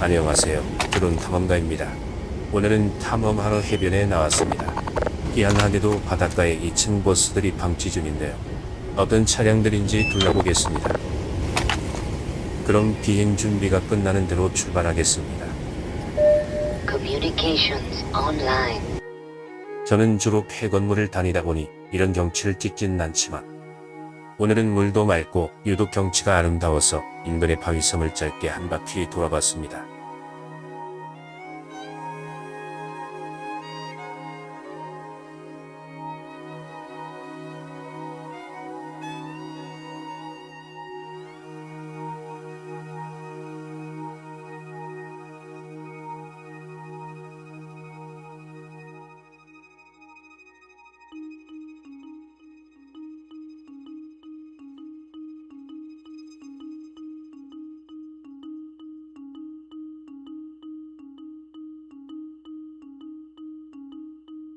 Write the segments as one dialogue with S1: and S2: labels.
S1: 안녕하세요. 드론 탐험가입니다. 오늘은 탐험하러 해변에 나왔습니다. 희한하게도 바닷가에 2층 버스들이 방치 중인데요. 어떤 차량들인지 둘러보겠습니다. 그럼 비행 준비가 끝나는 대로 출발하겠습니다.
S2: Communications online.
S1: 저는 주로 폐건물을 다니다 보니 이런 경치를 찍지는 않지만 오늘은 물도 맑고 유독 경치가 아름다워서 인근의 바위섬을 짧게 한 바퀴 돌아봤습니다.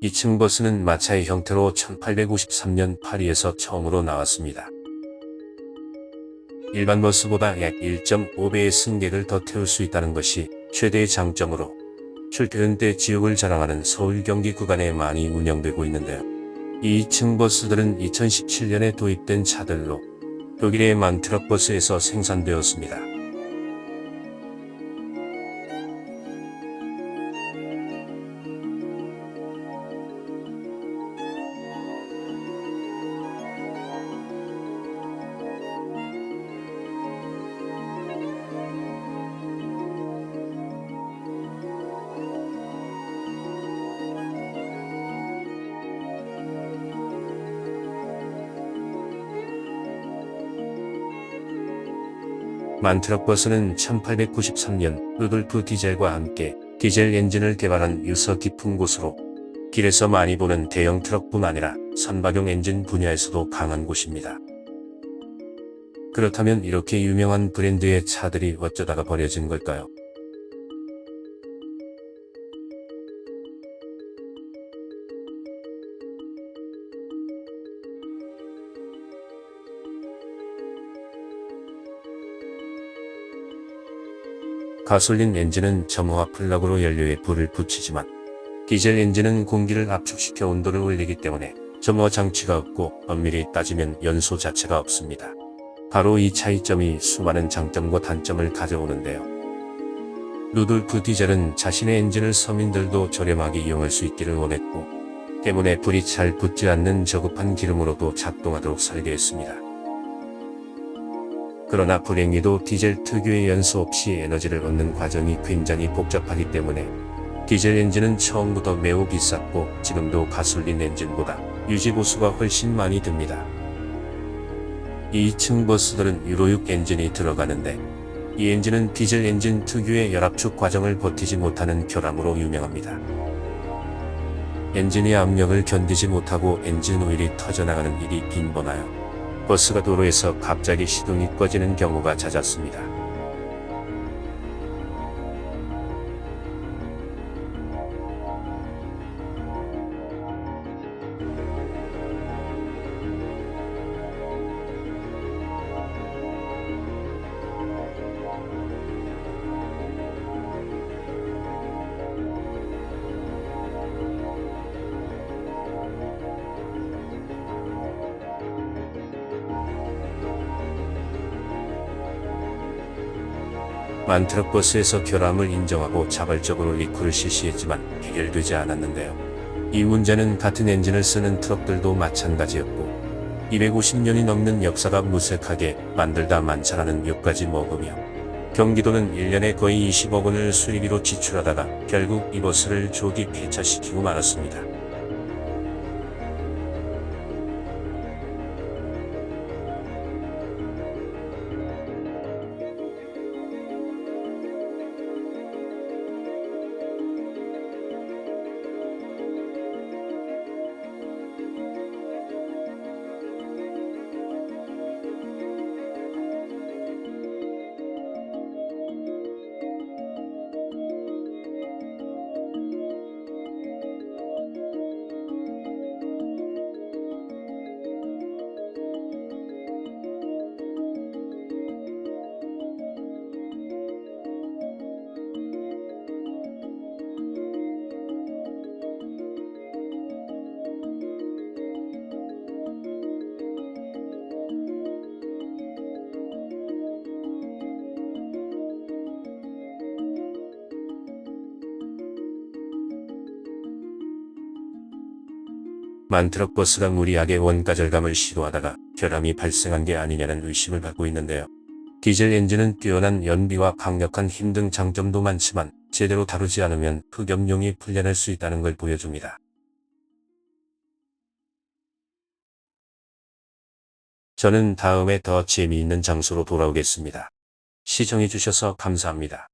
S1: 이 층 버스는 마차의 형태로 1853년 파리에서 처음으로 나왔습니다. 일반 버스보다 약 1.5배의 승객을 더 태울 수 있다는 것이 최대의 장점으로 출퇴근 때 지옥을 자랑하는 서울 경기 구간에 많이 운영되고 있는데요. 이 2층 버스들은 2017년에 도입된 차들로 독일의 만트럭 버스에서 생산되었습니다. 만트럭 버스는 1893년 루돌프 디젤과 함께 디젤 엔진을 개발한 유서 깊은 곳으로 길에서 많이 보는 대형 트럭뿐 아니라 선박용 엔진 분야에서도 강한 곳입니다. 그렇다면 이렇게 유명한 브랜드의 차들이 어쩌다가 버려진 걸까요? 가솔린 엔진은 점호와 플러그로 연료에 불을 붙이지만 디젤 엔진은 공기를 압축시켜 온도를 올리기 때문에 점호 장치가 없고 엄밀히 따지면 연소 자체가 없습니다. 바로 이 차이점이 수많은 장점과 단점을 가져오는데요. 루돌프 디젤은 자신의 엔진을 서민들도 저렴하게 이용할 수 있기를 원했고 때문에 불이 잘 붙지 않는 저급한 기름으로도 작동하도록 설계했습니다. 그러나 불행히도 디젤 특유의 연소 없이 에너지를 얻는 과정이 굉장히 복잡하기 때문에 디젤 엔진은 처음부터 매우 비쌌고 지금도 가솔린 엔진보다 유지보수가 훨씬 많이 듭니다. 이 2층 버스들은 유로6 엔진이 들어가는데 이 엔진은 디젤 엔진 특유의 열압축 과정을 버티지 못하는 결함으로 유명합니다. 엔진이 압력을 견디지 못하고 엔진 오일이 터져나가는 일이 빈번하여 버스가 도로에서 갑자기 시동이 꺼지는 경우가 잦았습니다. 만트럭 버스에서 결함을 인정하고 자발적으로 리콜을 실시했지만 해결되지 않았는데요. 이 문제는 같은 엔진을 쓰는 트럭들도 마찬가지였고 250년이 넘는 역사가 무색하게 만들다 만찬하는 욕까지 먹으며 경기도는 1년에 거의 20억 원을 수리비로 지출하다가 결국 이 버스를 조기 폐차시키고 말았습니다. 트럭 버스가 무리하게 원가 절감을 시도하다가 결함이 발생한 게 아니냐는 의심을 받고 있는데요. 디젤 엔진은 뛰어난 연비와 강력한 힘 등 장점도 많지만 제대로 다루지 않으면 흑염룡이 풀려날 수 있다는 걸 보여줍니다. 저는 다음에 더 재미있는 장소로 돌아오겠습니다. 시청해주셔서 감사합니다.